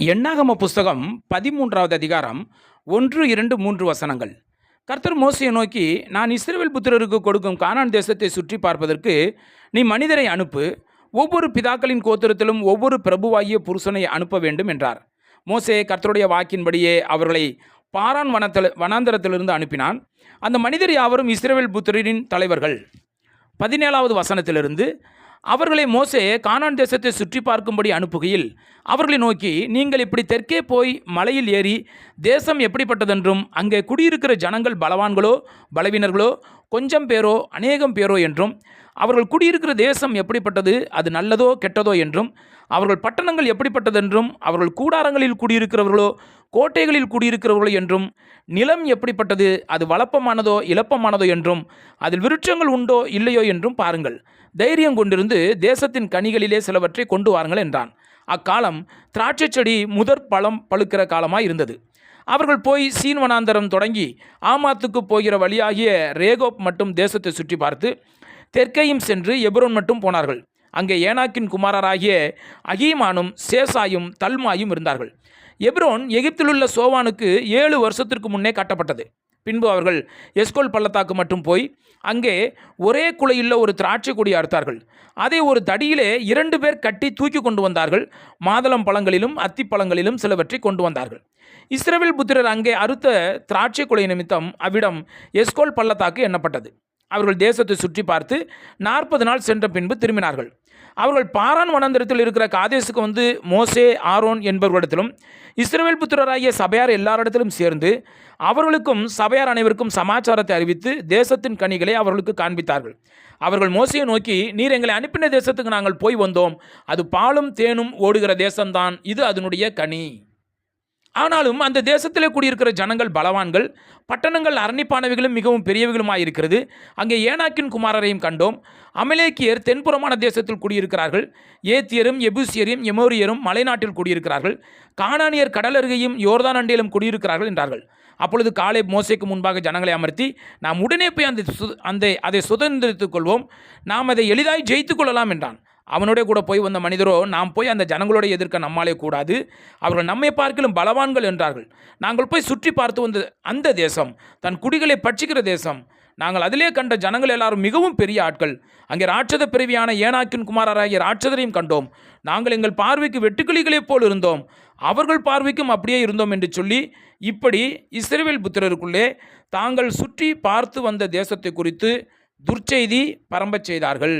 எண்ணாகம புஸ்தகம் 13வது அதிகாரம் 1, 2, 3 வசனங்கள். கர்த்தர் மோசேயை நோக்கி, நான் இஸ்ரவேல் புத்திரருக்கு கொடுக்கும் கானான் தேசத்தை சுற்றி பார்ப்பதற்கு நீ மனிதரை அனுப்பு, ஒவ்வொரு பிதாக்களின் கோத்திரத்திலும் ஒவ்வொரு பிரபுவாகிய புருஷனை அனுப்ப வேண்டும் என்றார். மோசே கர்த்தருடைய வாக்கின்படியே அவர்களை பாரான் வனாந்தரத்திலிருந்து அனுப்பினான். அந்த மனிதர் யாவரும் இஸ்ரவேல் புத்திரரின் தலைவர்கள். 17வது வசனத்திலிருந்து, அவர்களை மோசே கானான் தேசத்தை சுற்றி பார்க்கும்படி அனுப்புகையில் அவர்களை நோக்கி, நீங்கள் இப்படி தெற்கே போய் மலையில் ஏறி தேசம் எப்படிப்பட்டதென்றும் அங்கே குடியிருக்கிற ஜனங்கள் பலவான்களோ பலவீனர்களோ கொஞ்சம் பேரோ அநேகம் பேரோ என்றும் அவர்கள் குடியிருக்கிற தேசம் எப்படிப்பட்டது, அது நல்லதோ கெட்டதோ என்றும் அவர்கள் பட்டணங்கள் எப்படிப்பட்டதென்றும் அவர்கள் கூடாரங்களில் குடியிருக்கிறவர்களோ கோட்டைகளில் குடியிருக்கிறவர்களோ என்றும் நிலம் எப்படிப்பட்டது, அது வளப்பமானதோ இளப்பமானதோ என்றும் அதில் விருட்சங்கள் உண்டோ இல்லையோ என்றும் பாருங்கள். தைரியம் கொண்டிருந்து தேசத்தின் கனிகளிலே சிலவற்றை கொண்டு வாருங்கள் என்றான். அக்காலம் திராட்சை செடி முதற் பழம் பழுக்கிற காலமாய் இருந்தது. அவர்கள் போய் சீன் வனாந்தரம் தொடங்கி ஆமாத்துக்கு போகிற வழியாகிய ரேகோப் மட்டும் தேசத்தை சுற்றி பார்த்து தெற்கையும் சென்று எப்ரோன் மட்டும் போனார்கள். அங்கே ஏனாக்கின் குமாரராகிய அகீமானும் சேசாயும் தல்மாயும் இருந்தார்கள். எப்ரோன் எகிப்திலுள்ள சோவானுக்கு 7 வருஷத்திற்கு முன்னே கட்டப்பட்டது. பின்பு அவர்கள் எஸ்கோல் பள்ளத்தாக்கு மட்டும் போய் அங்கே ஒரே குலையுள்ள ஒரு திராட்சை கொடி அறுத்தார்கள். அதை ஒரு தடியிலே 2 பேர் கட்டி தூக்கி கொண்டு வந்தார்கள். மாதளம் பழங்களிலும் அத்திப்பழங்களிலும் சிலவற்றை கொண்டு வந்தார்கள். இஸ்ரவேல் புத்திரர் அங்கே அறுத்த திராட்சை கொலை நிமித்தம் அவ்விடம் எஸ்கோல் பள்ளத்தாக்கு எண்ணப்பட்டது. அவர்கள் தேசத்தை சுற்றி பார்த்து 40 நாள் சென்ற பின்பு திரும்பினார்கள். அவர்கள் பாரான் வனாந்தரத்தில் இருக்கிற காதேசுக்கு வந்து மோசே ஆரோன் என்பவர்களிடத்திலும் இஸ்ரவேல் புத்திரராகிய சபையார் எல்லாரிடத்திலும் சேர்ந்து அவர்களுக்கும் சபையார் அனைவருக்கும் சமாச்சாரத்தை அறிவித்து தேசத்தின் கனிகளை அவர்களுக்கு காண்பித்தார்கள். அவர்கள் மோசையை நோக்கி, நீர் எங்களை அனுப்பின தேசத்துக்கு நாங்கள் போய் வந்தோம், அது பாலும் தேனும் ஓடுகிற தேசம்தான், இது அதனுடைய கனி. ஆனாலும் அந்த தேசத்திலே குடியிருக்கிற ஜனங்கள் பலவான்கள், பட்டணங்கள் அரணிப்பானவைகளும் மிகவும் பெரியவைகளுமாயிருக்கிறது. அங்கே ஏனாக்கின் குமாரரையும் கண்டோம். அமலேக்கியர் தென்புறமான தேசத்தில் குடியிருக்கிறார்கள். ஏத்தியரும் எபூசியரும் எமோரியரும் மலைநாட்டில் குடியிருக்கிறார்கள். கானானியர் கடலருகையும் யோர்தான் அண்டையிலும் குடியிருக்கிறார்கள் என்றார்கள். அப்பொழுது காலேப் மோசேக்கு முன்பாக ஜனங்களை அமர்த்தி, நாம் உடனே போய் அதை சுதந்திரித்துக் கொள்வோம், நாம் அதை எளிதாய் ஜெயித்துக் கொள்ளலாம் என்றான். அவனோட கூட போய் வந்த மனிதரோ, நாம் போய் அந்த ஜனங்களோட எதிர்க்க நம்மாலே கூடாது, அவர்கள் நம்மை பார்க்கிலும் பலவான்கள் என்றார்கள். நாங்கள் போய் சுற்றி பார்த்து வந்த அந்த தேசம் தன் குடிகளை பட்சிக்கிற தேசம். நாங்கள் அதிலே கண்ட ஜனங்கள் எல்லாரும் மிகவும் பெரிய ஆட்கள். அங்கே ராட்சத பிறவியான ஏனாக்கின் குமாரராகிய ராட்சதரையும் கண்டோம். நாங்கள் எங்கள் பார்வைக்கு வெட்டுக்கிளிகளைப் போல் இருந்தோம், அவர்கள் பார்வைக்கும் அப்படியே இருந்தோம் என்று சொல்லி, இப்படி இஸ்ரவேல் புத்திரருக்குள்ளே தாங்கள் சுற்றி பார்த்து வந்த தேசத்தை குறித்து துர்ச்செய்தி பரம்பச் செய்தார்கள்.